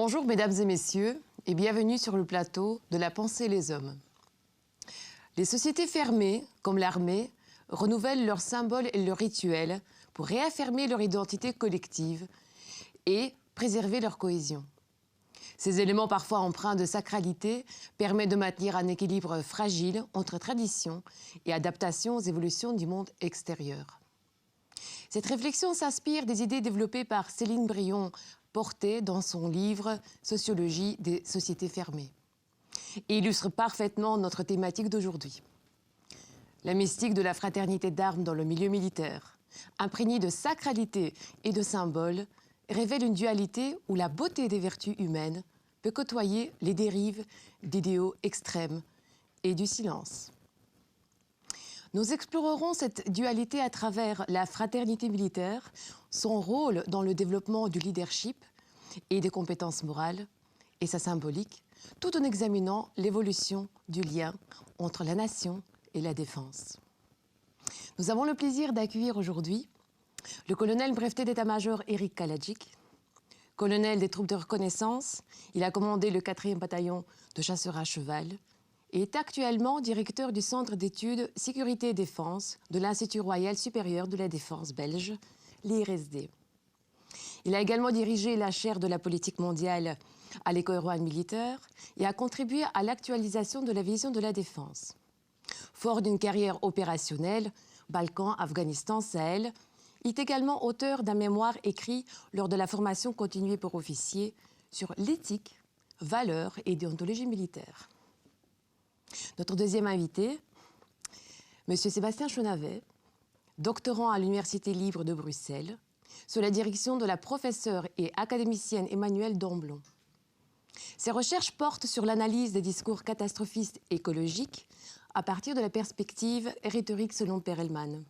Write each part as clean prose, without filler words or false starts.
Bonjour mesdames et messieurs et bienvenue sur le plateau de La pensée et les hommes. Les sociétés fermées, comme l'armée, renouvellent leurs symboles et leurs rituels pour réaffirmer leur identité collective et préserver leur cohésion. Ces éléments parfois empreints de sacralité permettent de maintenir un équilibre fragile entre tradition et adaptation aux évolutions du monde extérieur. Cette réflexion s'inspire des idées développées par Céline Brillon, portée dans son livre « Sociologie des sociétés fermées » et illustre parfaitement notre thématique d'aujourd'hui. La mystique de la fraternité d'armes dans le milieu militaire, imprégnée de sacralité et de symboles, révèle une dualité où la beauté des vertus humaines peut côtoyer les dérives d'idéaux extrêmes et du silence. Nous explorerons cette dualité à travers la fraternité militaire, son rôle dans le développement du leadership et des compétences morales, et sa symbolique, tout en examinant l'évolution du lien entre la nation et la défense. Nous avons le plaisir d'accueillir aujourd'hui le colonel breveté d'état-major Éric Kaladjic. Colonel des troupes de reconnaissance, il a commandé le 4e bataillon de chasseurs à cheval et est actuellement directeur du Centre d'études Sécurité et Défense de l'Institut royal supérieur de la défense belge, l'IRSD. Il a également dirigé la chaire de la politique mondiale à l'École royale militaire et a contribué à l'actualisation de la vision de la défense. Fort d'une carrière opérationnelle, Balkans, Afghanistan, Sahel, il est également auteur d'un mémoire écrit lors de la formation continuée pour officiers sur l'éthique, valeurs et déontologie militaire. Notre deuxième invité, M. Sébastien Chenavet, doctorant à l'Université libre de Bruxelles, sous la direction de la professeure et académicienne Emmanuelle Domblon. Ses recherches portent sur l'analyse des discours catastrophistes écologiques à partir de la perspective rhétorique selon Perelman.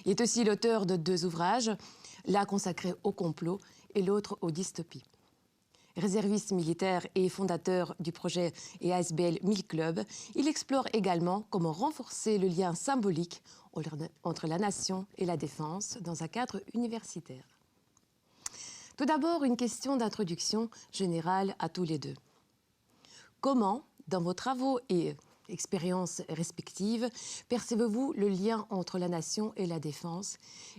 Il est aussi l'auteur de 2 ouvrages, l'un consacré au complot et l'autre aux dystopies. Réserviste militaire et fondateur du projet EASBL 1000 Club, il explore également comment renforcer le lien symbolique entre la nation et la défense dans un cadre universitaire. Tout d'abord, une question d'introduction générale à tous les deux. Comment, dans vos travaux et expériences respectives, percevez-vous le lien entre la nation et la défense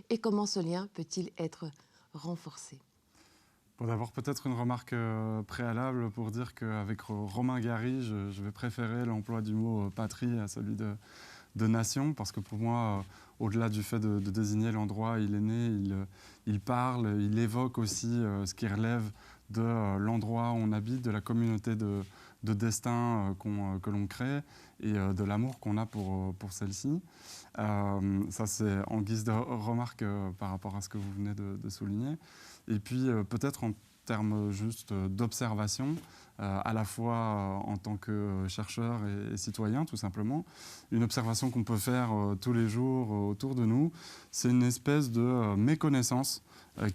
et comment ce lien peut-il être renforcé ? Bon, d'abord, peut-être une remarque préalable pour dire qu'avec Romain Gary, je vais préférer l'emploi du mot patrie à celui de nation, parce que pour moi, au-delà du fait de désigner l'endroit où il est né, il parle, il évoque aussi ce qui relève de l'endroit où on habite, de la communauté de destin que l'on crée et de l'amour qu'on a pour celle-ci. Ça, c'est en guise de remarque par rapport à ce que vous venez de souligner. Et puis, peut-être en termes juste d'observation, à la fois en tant que chercheur et citoyen, tout simplement. Une observation qu'on peut faire tous les jours autour de nous, c'est une espèce de méconnaissance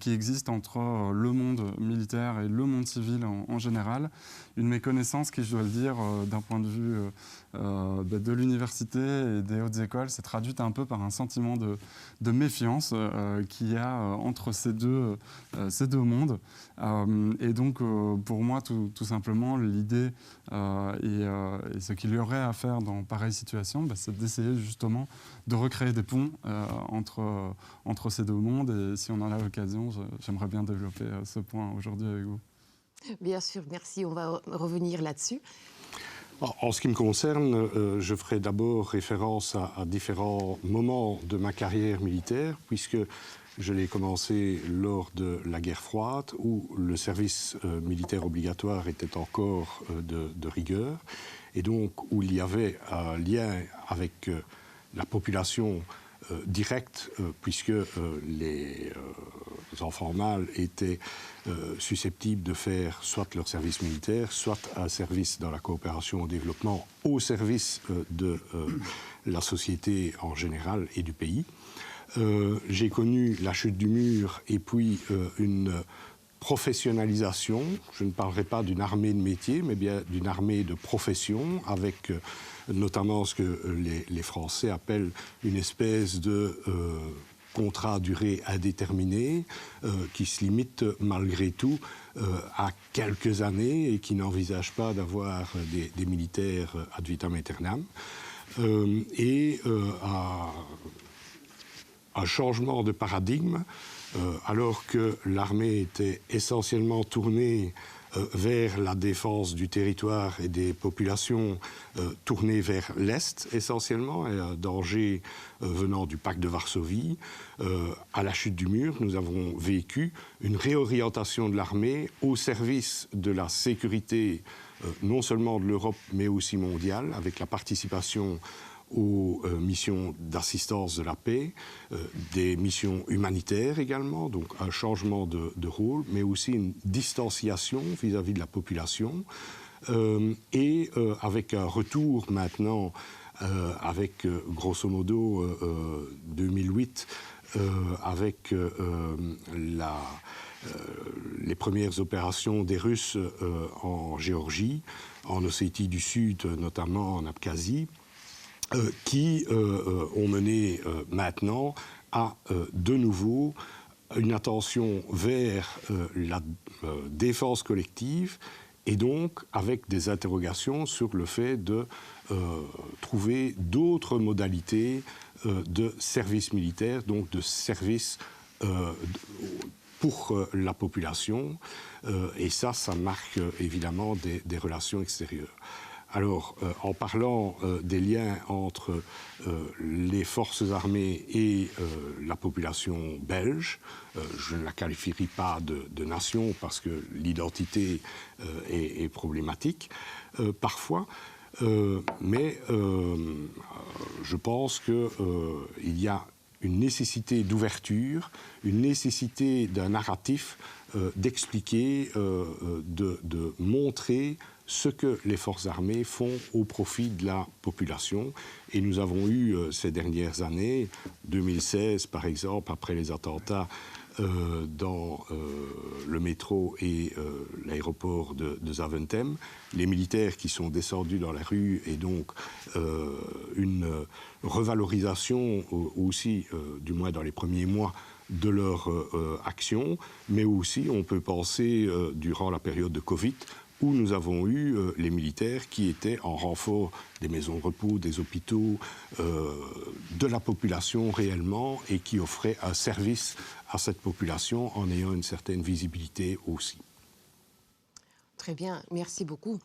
qui existe entre le monde militaire et le monde civil en général. Une méconnaissance qui, je dois le dire, d'un point de vue de l'université et des hautes écoles, s'est traduite un peu par un sentiment de méfiance qu'il y a entre ces deux mondes. Et donc, pour moi, tout simplement, l'idée et ce qu'il y aurait à faire dans pareille situation, c'est d'essayer justement de recréer des ponts entre ces deux mondes. Et si on en a l'occasion, j'aimerais bien développer ce point aujourd'hui avec vous. Bien sûr, merci. On va revenir là-dessus. En ce qui me concerne, je ferai d'abord référence à différents moments de ma carrière militaire, puisque je l'ai commencé lors de la guerre froide, où le service militaire obligatoire était encore de rigueur, et donc où il y avait un lien avec la population directe, puisque les enfants mâles étaient susceptibles de faire soit leur service militaire, soit un service dans la coopération au développement au service de la société en général et du pays. J'ai connu la chute du mur et puis une professionnalisation. Je ne parlerai pas d'une armée de métier, mais bien d'une armée de profession, avec notamment ce que les Français appellent une espèce de contrat à durée indéterminée qui se limite malgré tout à quelques années et qui n'envisage pas d'avoir des militaires ad vitam aeternam. Et un changement de paradigme, alors que l'armée était essentiellement tournée vers la défense du territoire et des populations, tournée vers l'Est essentiellement, et un danger venant du pacte de Varsovie. À la chute du mur, nous avons vécu une réorientation de l'armée au service de la sécurité, non seulement de l'Europe, mais aussi mondiale, avec la participation aux missions d'assistance de la paix, des missions humanitaires également, donc un changement de rôle, mais aussi une distanciation vis-à-vis de la population, et avec un retour maintenant, avec grosso modo 2008, avec les premières opérations des Russes en Géorgie, en Ossétie du Sud, notamment en Abkhazie, qui ont mené maintenant à de nouveau une attention vers la défense collective et donc avec des interrogations sur le fait de trouver d'autres modalités de service militaire, donc de service pour la population. Et ça marque évidemment des relations extérieures. Alors, en parlant des liens entre les forces armées et la population belge, je ne la qualifierai pas de nation parce que l'identité est problématique parfois, mais je pense qu'il y a une nécessité d'ouverture, une nécessité d'un narratif, d'expliquer, de montrer ce que les forces armées font au profit de la population. Et nous avons eu ces dernières années, 2016 par exemple, après les attentats dans le métro et l'aéroport de Zaventem, les militaires qui sont descendus dans la rue et donc une revalorisation aussi, du moins dans les premiers mois, de leur action, mais aussi on peut penser durant la période de Covid, où nous avons eu les militaires qui étaient en renfort des maisons de repos, des hôpitaux, de la population réellement, et qui offraient un service à cette population en ayant une certaine visibilité aussi. Très bien, merci beaucoup.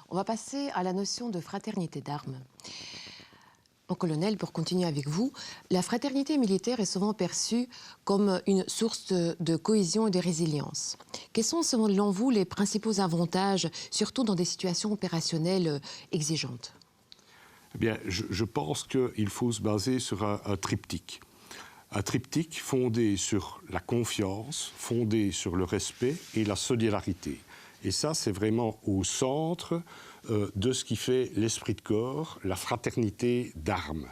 On va passer à la notion de fraternité d'armes. Mon colonel, pour continuer avec vous, la fraternité militaire est souvent perçue comme une source de cohésion et de résilience. Quels sont, selon vous, les principaux avantages, surtout dans des situations opérationnelles exigeantes ? Eh bien, je pense qu'il faut se baser sur un triptyque. Un triptyque fondé sur la confiance, fondé sur le respect et la solidarité. Et ça, c'est vraiment au centre de ce qui fait l'esprit de corps, la fraternité d'armes.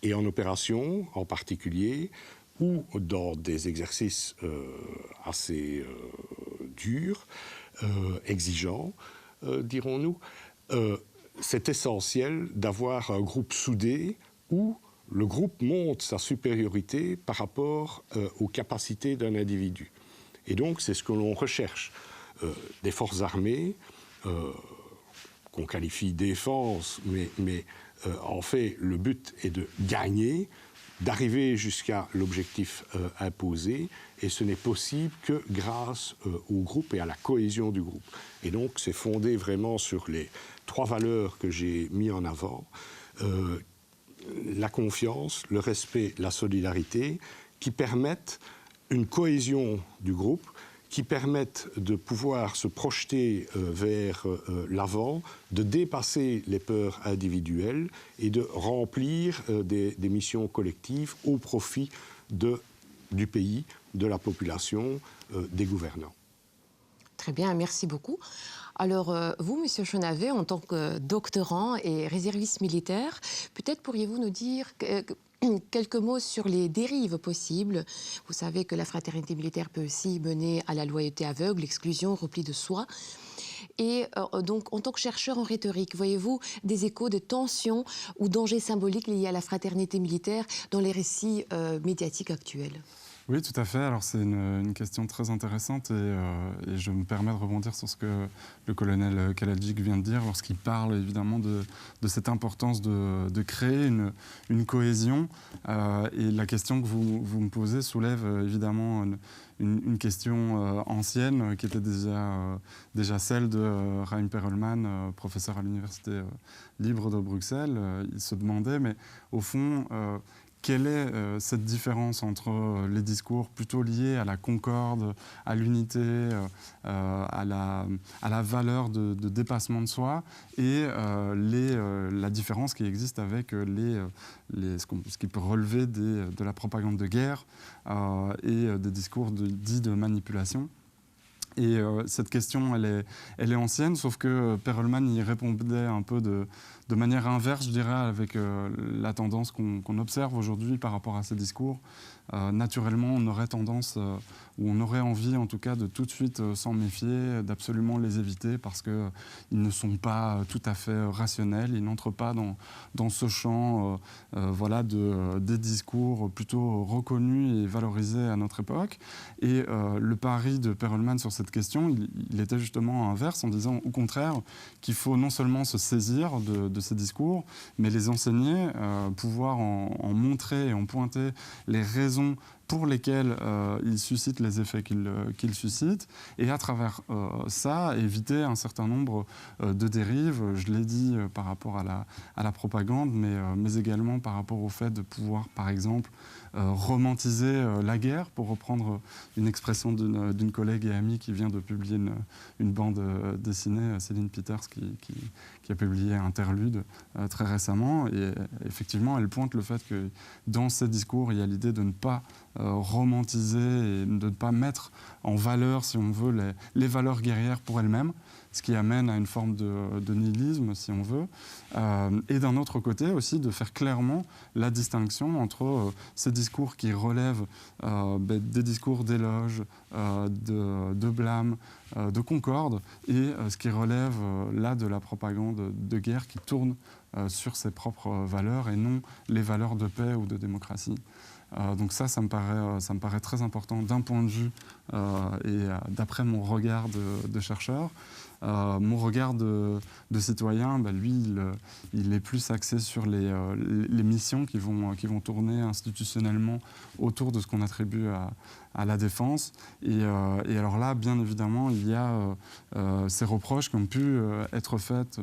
Et en opération, en particulier, ou dans des exercices assez durs, exigeants, dirons-nous, c'est essentiel d'avoir un groupe soudé où le groupe montre sa supériorité par rapport aux capacités d'un individu. Et donc, c'est ce que l'on recherche. Des forces armées, qu'on qualifie défense, mais en fait, le but est de gagner, d'arriver jusqu'à l'objectif imposé, et ce n'est possible que grâce au groupe et à la cohésion du groupe. Et donc, c'est fondé vraiment sur les 3 valeurs que j'ai mis en avant, la confiance, le respect, la solidarité, qui permettent une cohésion du groupe, qui permettent de pouvoir se projeter vers l'avant, de dépasser les peurs individuelles et de remplir des missions collectives au profit du pays, de la population, des gouvernants. Très bien, merci beaucoup. Alors, vous, Monsieur Chenavet, en tant que doctorant et réserviste militaire, peut-être pourriez-vous nous dire quelques mots sur les dérives possibles. Vous savez que la fraternité militaire peut aussi mener à la loyauté aveugle, l'exclusion, repli de soi. Et donc, en tant que chercheur en rhétorique, voyez-vous des échos de tensions ou dangers symboliques liés à la fraternité militaire dans les récits médiatiques actuels? Oui, tout à fait. Alors, c'est une question très intéressante et je me permets de rebondir sur ce que le colonel Kaladzic vient de dire lorsqu'il parle évidemment de cette importance de créer une cohésion. Et la question que vous me posez soulève évidemment une question ancienne qui était déjà celle de Chaim Perelman, professeur à l'Université libre de Bruxelles. Il se demandait, mais au fond, quelle est cette différence entre les discours plutôt liés à la concorde, à l'unité, à la valeur de dépassement de soi et la différence qui existe avec ce qui peut relever de la propagande de guerre et des discours dits de manipulation. Et cette question, elle est ancienne, sauf que Perelman y répondait un peu de manière inverse, je dirais, avec la tendance qu'on observe aujourd'hui par rapport à ces discours. Naturellement, on aurait tendance, ou on aurait envie en tout cas, de tout de suite s'en méfier, d'absolument les éviter parce qu'ils ne sont pas tout à fait rationnels, ils n'entrent pas dans ce champ voilà, des discours plutôt reconnus et valorisés à notre époque. Et le pari de Perelman sur cette question, il était justement inverse en disant au contraire qu'il faut non seulement se saisir de ces discours, mais les enseigner, pouvoir en montrer et en pointer les raisons pour lesquels il suscite les effets qu'il suscite, et à travers ça, éviter un certain nombre de dérives, je l'ai dit par rapport à la propagande, mais également par rapport au fait de pouvoir, par exemple, romantiser la guerre, pour reprendre une expression d'une collègue et amie qui vient de publier une bande dessinée, Céline Peters, qui a publié Interlude très récemment, et effectivement, elle pointe le fait que dans ces discours, il y a l'idée de ne pas romantiser et de ne pas mettre en valeur, si on veut, les valeurs guerrières pour elles-mêmes, ce qui amène à une forme de nihilisme, si on veut. Et d'un autre côté aussi, de faire clairement la distinction entre ces discours qui relèvent des discours d'éloge, de blâme, de concorde, et ce qui relève là de la propagande de guerre qui tourne sur ses propres valeurs et non les valeurs de paix ou de démocratie. Donc ça me paraît très important d'un point de vue et d'après mon regard de chercheur. Mon regard de citoyen, lui, il est plus axé sur les missions qui vont tourner institutionnellement autour de ce qu'on attribue à la défense. Et alors là, bien évidemment, il y a ces reproches qui ont pu être faits,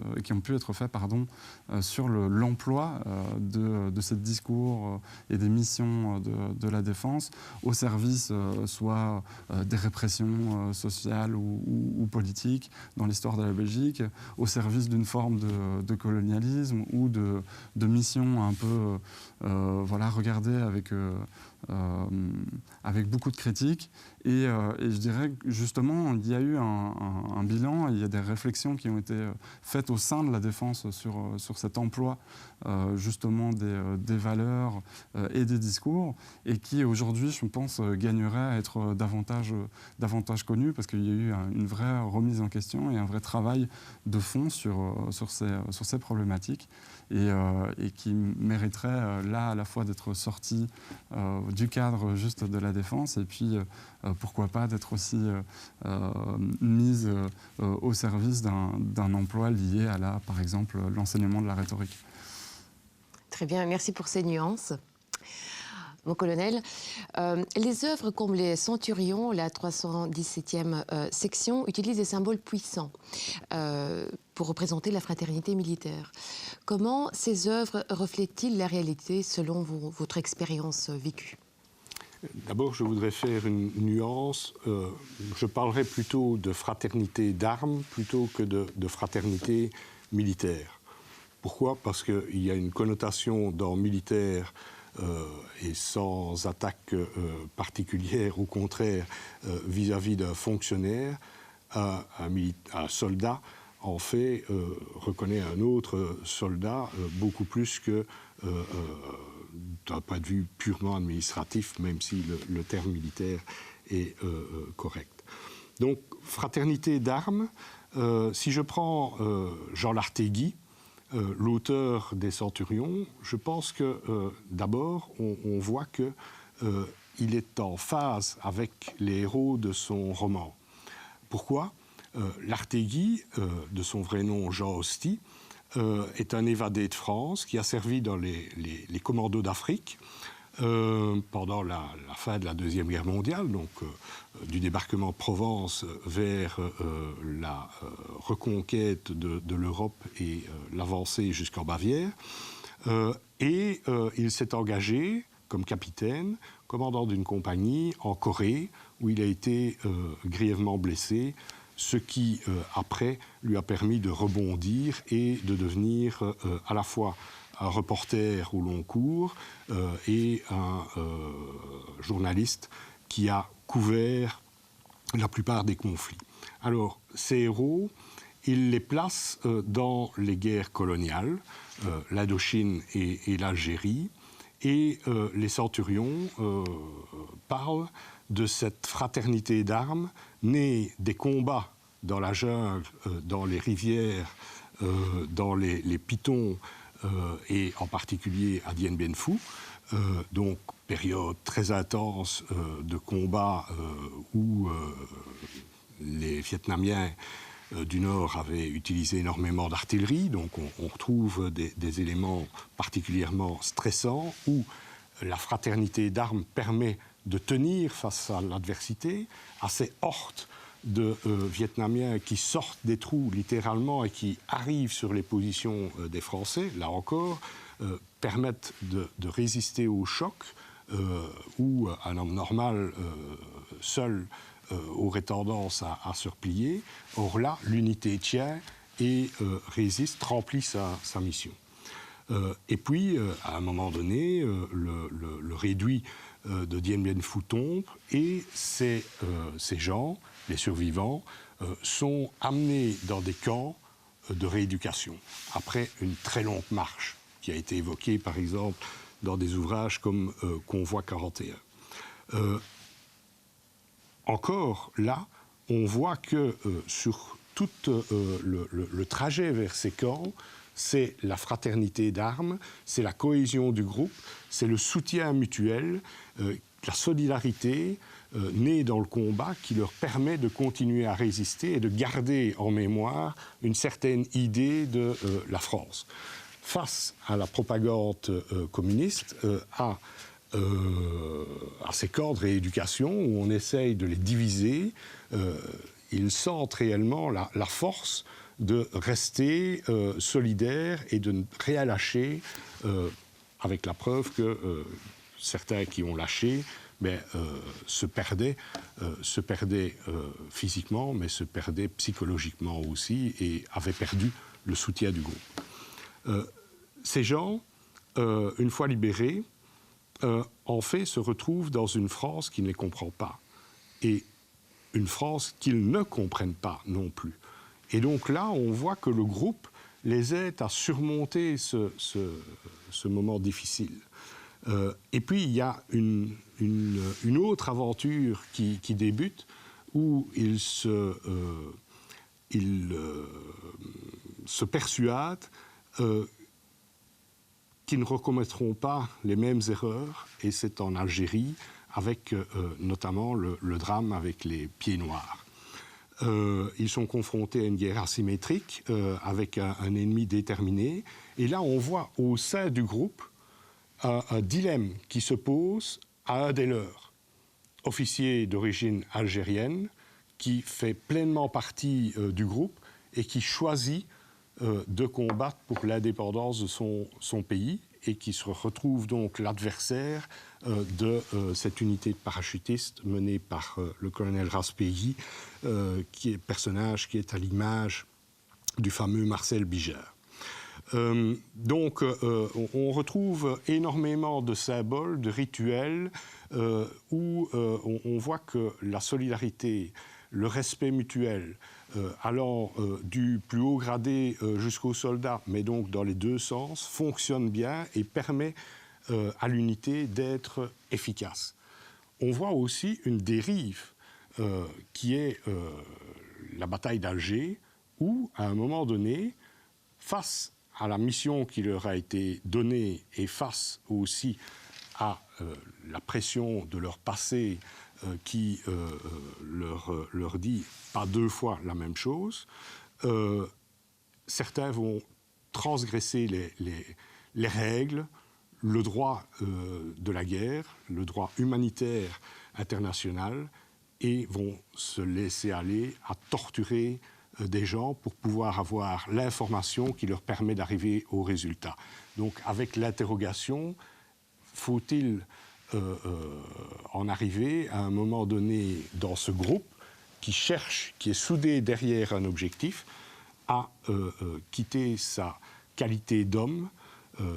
sur l'emploi de ces discours et des missions de la défense au service soit des répressions sociales ou politiques dans l'histoire de la Belgique, au service d'une forme de colonialisme ou de missions un peu regardées avec beaucoup de critiques. Et je dirais que justement, il y a eu un bilan, il y a des réflexions qui ont été faites au sein de la défense sur cet emploi justement des valeurs et des discours, et qui aujourd'hui, je pense, gagnerait à être davantage connu, parce qu'il y a eu une vraie remise en question et un vrai travail de fond sur ces problématiques, et qui mériterait là à la fois d'être sorti du cadre juste de la défense, et puis pourquoi pas d'être aussi mise au service d'un emploi lié à par exemple, l'enseignement de la rhétorique. Très bien, merci pour ces nuances. Mon colonel, les œuvres comme les Centurions, la 317e section, utilisent des symboles puissants pour représenter la fraternité militaire. Comment ces œuvres reflètent-ils la réalité selon votre expérience vécue? D'abord, je voudrais faire une nuance. Je parlerai plutôt de fraternité d'armes plutôt que de fraternité militaire. Pourquoi? Parce qu'il y a une connotation dans militaire et sans attaque particulière, au contraire, vis-à-vis d'un fonctionnaire. Un soldat, en fait, reconnaît un autre soldat beaucoup plus que d'un point de vue purement administratif, même si le terme militaire est correct. Donc, fraternité d'armes, si je prends Jean Lartégui, l'auteur des Centurions, je pense que d'abord, on voit qu'il est en phase avec les héros de son roman. Pourquoi ? Lartégui, de son vrai nom Jean Hosty, est un évadé de France qui a servi dans les commandos d'Afrique pendant la fin de la Deuxième Guerre mondiale, donc du débarquement de Provence vers la reconquête de l'Europe et l'avancée jusqu'en Bavière. Et il s'est engagé comme capitaine, commandant d'une compagnie en Corée, où il a été grièvement blessé, ce qui, après, lui a permis de rebondir et de devenir à la fois un reporter au long cours et un journaliste qui a couvert la plupart des conflits. Alors, ces héros, il les place dans les guerres coloniales, l'Indochine et l'Algérie, et les Centurions parlent de cette fraternité d'armes née des combats dans la jungle, dans les rivières, dans les pitons et en particulier à Dien Bien Phu. Donc, période très intense de combats où les Vietnamiens du Nord avaient utilisé énormément d'artillerie. Donc, on retrouve des éléments particulièrement stressants où la fraternité d'armes permet de tenir face à l'adversité, à ces hordes de Vietnamiens qui sortent des trous littéralement et qui arrivent sur les positions des Français, là encore, permettent de résister au choc où un homme normal seul aurait tendance à se replier. Or là, l'unité tient et résiste, remplit sa mission. Et puis, à un moment donné, le réduit de Dien Bien Phu tombe et ces gens, les survivants, sont amenés dans des camps de rééducation, après une très longue marche qui a été évoquée, par exemple, dans des ouvrages comme Convoi 41. Encore là, on voit que sur tout le trajet vers ces camps, c'est la fraternité d'armes, c'est la cohésion du groupe, c'est le soutien mutuel, la solidarité née dans le combat qui leur permet de continuer à résister et de garder en mémoire une certaine idée de la France. Face à la propagande communiste, à ces camps de rééducation où on essaye de les diviser, ils sentent réellement la force de rester solidaires et de ne rien lâcher, avec la preuve que certains qui ont lâché se perdaient physiquement, mais se perdaient psychologiquement aussi et avaient perdu le soutien du groupe. Ces gens, une fois libérés, en fait, se retrouvent dans une France qui ne les comprend pas. Et une France qu'ils ne comprennent pas non plus. Et donc là, on voit que le groupe les aide à surmonter ce moment difficile. Et puis, il y a une autre aventure qui débute, où ils se persuadent qu'ils ne recommettront pas les mêmes erreurs, et c'est en Algérie, avec notamment le drame avec les Pieds Noirs. Ils sont confrontés à une guerre asymétrique, avec un ennemi déterminé, et là on voit au sein du groupe un dilemme qui se pose à un des leurs, officier d'origine algérienne, qui fait pleinement partie du groupe et qui choisit de combattre pour l'indépendance de son pays, et qui se retrouve donc l'adversaire de cette unité de parachutistes menée par le colonel Raspailly, qui est personnage qui est à l'image du fameux Marcel Bijard. Donc, on retrouve énormément de symboles, de rituels, où on voit que la solidarité, le respect mutuel, allant du plus haut gradé jusqu'aux soldats, mais donc dans les deux sens, fonctionne bien et permet à l'unité d'être efficace. On voit aussi une dérive qui est la bataille d'Alger, où, à un moment donné, face à la mission qui leur a été donnée et face aussi à la pression de leur passé qui leur dit pas deux fois la même chose, certains vont transgresser les règles, le droit de la guerre, le droit humanitaire international, et vont se laisser aller à torturer des gens pour pouvoir avoir l'information qui leur permet d'arriver au résultat. Donc avec l'interrogation, faut-il en arriver à un moment donné dans ce groupe qui cherche, qui est soudé derrière un objectif, à quitter sa qualité d'homme,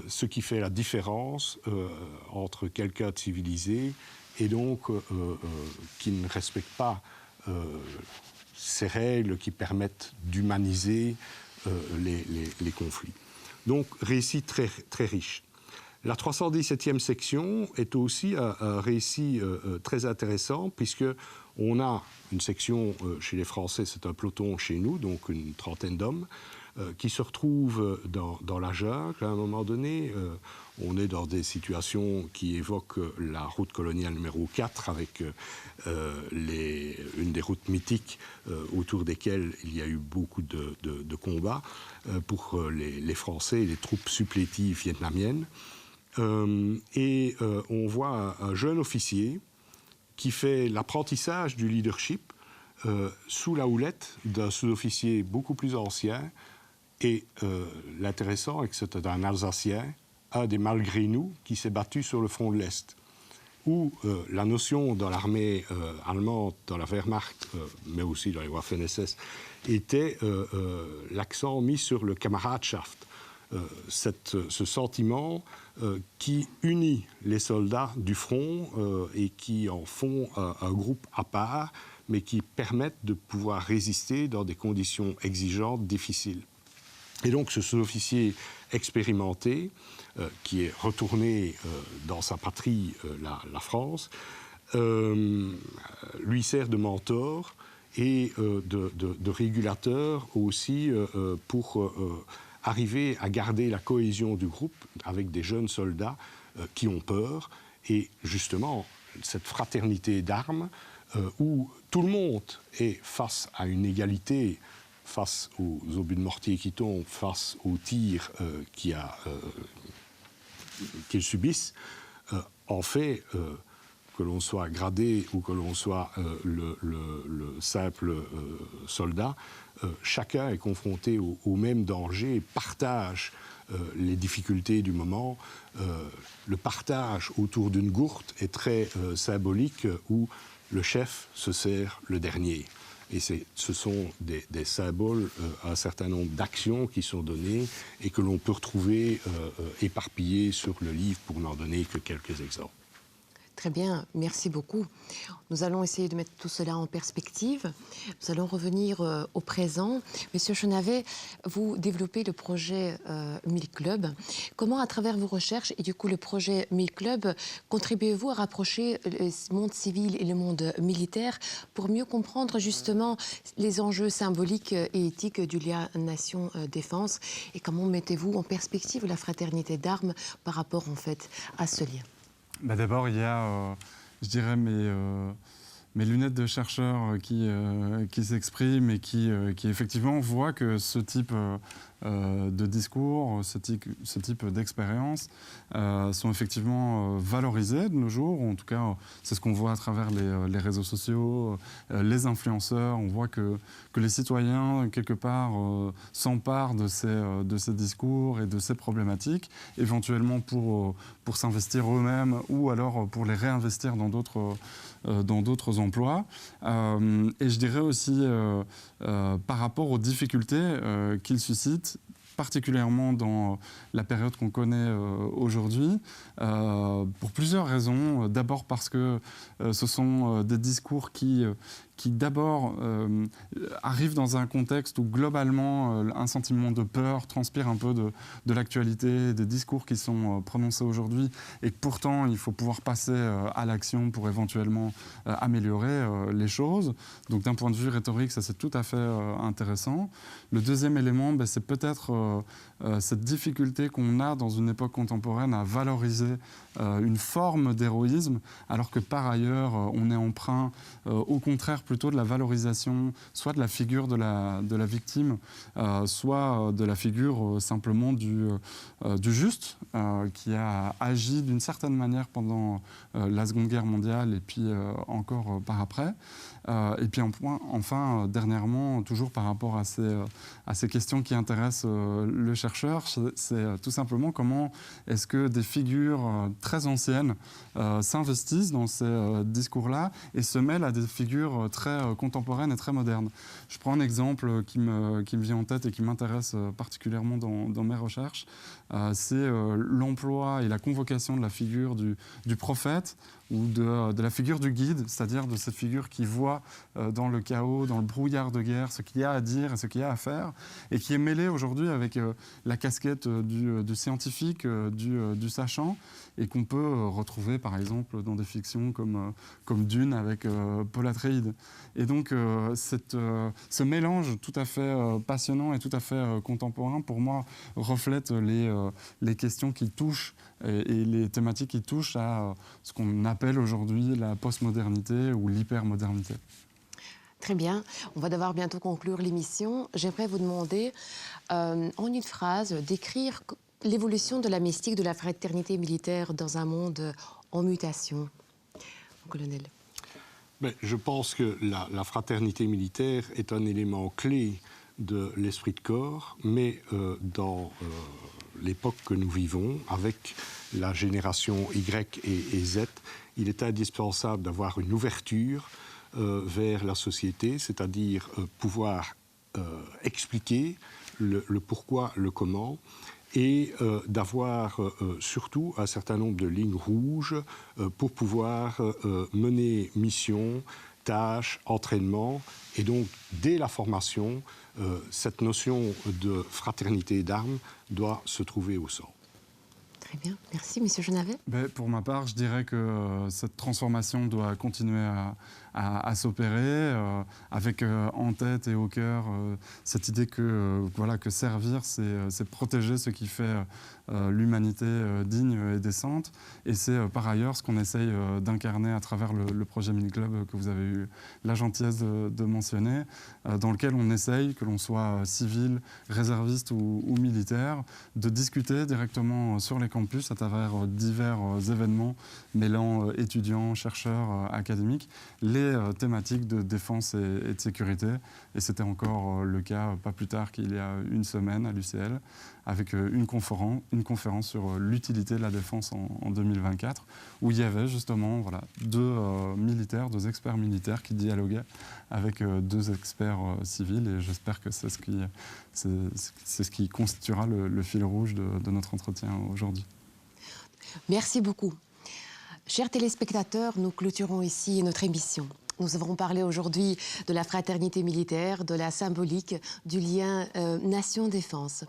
ce qui fait la différence entre quelqu'un de civilisé et donc qui ne respecte pas ces règles qui permettent d'humaniser les conflits. Donc, récit très, très riche. La 317e section est aussi un récit très intéressant, puisqu'on a une section chez les Français, c'est un peloton chez nous, donc une trentaine d'hommes, qui se retrouvent dans la jungle. À un moment donné, on est dans des situations qui évoquent la route coloniale numéro 4, avec une des routes mythiques autour desquelles il y a eu beaucoup de combats pour les Français et les troupes supplétives vietnamiennes. On voit un jeune officier qui fait l'apprentissage du leadership sous la houlette d'un sous-officier beaucoup plus ancien. Et l'intéressant est que c'était un Alsacien, un des malgré nous, qui s'est battu sur le front de l'Est, où la notion dans l'armée allemande, dans la Wehrmacht, mais aussi dans les Waffen-SS, était l'accent mis sur le Kameradschaft, ce sentiment qui unit les soldats du front et qui en font un groupe à part, mais qui permettent de pouvoir résister dans des conditions exigeantes, difficiles. Et donc ce sous-officier expérimenté, qui est retourné dans sa patrie, la France, lui sert de mentor et de régulateur aussi pour arriver à garder la cohésion du groupe avec des jeunes soldats qui ont peur. Et justement, cette fraternité d'armes où tout le monde est face à une égalité, face aux obus de mortier qui tombent, face aux tirs qu'ils subissent, en fait, que l'on soit gradé ou que l'on soit le simple soldat, chacun est confronté au même danger et partage les difficultés du moment. Le partage autour d'une gourde est très symbolique, où le chef se sert le dernier. Et ce sont des symboles, un certain nombre d'actions qui sont données et que l'on peut retrouver éparpillées sur le livre, pour n'en donner que quelques exemples. Très bien, merci beaucoup. Nous allons essayer de mettre tout cela en perspective. Nous allons revenir au présent. Monsieur Chenavet, vous développez le projet 1000 Club. Comment, à travers vos recherches et du coup le projet 1000 Club, contribuez-vous à rapprocher le monde civil et le monde militaire pour mieux comprendre justement les enjeux symboliques et éthiques du lien nation-défense, et comment mettez-vous en perspective la fraternité d'armes par rapport en fait à ce lien? D'abord, il y a, je dirais, mes lunettes de chercheur qui s'expriment et qui effectivement voient que ce type de discours, ce type d'expériences sont effectivement valorisées de nos jours. En tout cas, c'est ce qu'on voit à travers les réseaux sociaux, les influenceurs. On voit que les citoyens, quelque part, s'emparent de ces discours et de ces problématiques, éventuellement pour s'investir eux-mêmes ou alors pour les réinvestir dans d'autres emplois. Et je dirais aussi, par rapport aux difficultés qu'ils suscitent, particulièrement dans la période qu'on connaît aujourd'hui, pour plusieurs raisons. D'abord parce que ce sont des discours qui qui d'abord arrive dans un contexte où globalement un sentiment de peur transpire un peu de l'actualité, des discours qui sont prononcés aujourd'hui, et que pourtant il faut pouvoir passer à l'action pour éventuellement améliorer les choses. Donc d'un point de vue rhétorique, ça c'est tout à fait intéressant. Le deuxième élément, c'est peut-être cette difficulté qu'on a dans une époque contemporaine à valoriser une forme d'héroïsme, alors que par ailleurs on est empreint au contraire plutôt de la valorisation soit de la figure de la victime, soit de la figure simplement du juste, qui a agi d'une certaine manière pendant la Seconde Guerre mondiale et puis encore par après. Et puis enfin, dernièrement, toujours par rapport à ces questions qui intéressent le chercheur, c'est tout simplement comment est-ce que des figures très anciennes s'investissent dans ces discours-là et se mêlent à des figures très contemporaines et très modernes. Je prends un exemple qui me vient en tête et qui m'intéresse particulièrement dans mes recherches. C'est l'emploi et la convocation de la figure du prophète ou de la figure du guide, c'est-à-dire de cette figure qui voit dans le chaos, dans le brouillard de guerre, ce qu'il y a à dire et ce qu'il y a à faire, et qui est mêlée aujourd'hui avec la casquette du scientifique, du sachant, et qu'on peut retrouver par exemple dans des fictions comme Dune avec Paul Atreides. Et donc ce mélange tout à fait passionnant et tout à fait contemporain, pour moi, reflète les questions qui touchent et les thématiques qui touchent à ce qu'on appelle aujourd'hui la postmodernité ou l'hypermodernité. Très bien. On va devoir bientôt conclure l'émission. J'aimerais vous demander, en une phrase, d'écrire l'évolution de la mystique de la fraternité militaire dans un monde en mutation. Colonel. Je pense que la fraternité militaire est un élément clé de l'esprit de corps, mais dans l'époque que nous vivons, avec la génération Y et Z, il est indispensable d'avoir une ouverture vers la société, c'est-à-dire pouvoir expliquer le pourquoi, le comment, et d'avoir surtout un certain nombre de lignes rouges pour pouvoir mener mission, tâches, entraînement, et donc dès la formation, cette notion de fraternité d'armes doit se trouver au centre. Très bien, merci. Monsieur Genavet. Pour ma part, je dirais que cette transformation doit continuer à s'opérer, avec en tête et au cœur cette idée que servir, c'est protéger ce qui fait l'humanité digne et décente. Et c'est par ailleurs ce qu'on essaye d'incarner à travers le projet Mini-Club que vous avez eu la gentillesse de mentionner, dans lequel on essaye, que l'on soit civil, réserviste ou militaire, de discuter directement sur les campus à travers divers événements mêlant étudiants, chercheurs, académiques, les thématiques de défense et de sécurité. Et c'était encore le cas pas plus tard qu'il y a une semaine à l'UCL, avec une conférence sur l'utilité de la défense en 2024, où il y avait justement deux experts militaires qui dialoguaient avec deux experts civils, et j'espère que c'est ce qui constituera le fil rouge de notre entretien aujourd'hui. Merci beaucoup. Chers téléspectateurs, nous clôturons ici notre émission. Nous avons parlé aujourd'hui de la fraternité militaire, de la symbolique, du lien nation-défense.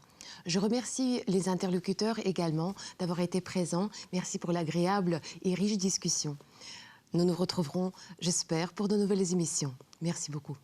Je remercie les interlocuteurs également d'avoir été présents. Merci pour l'agréable et riche discussion. Nous nous retrouverons, j'espère, pour de nouvelles émissions. Merci beaucoup.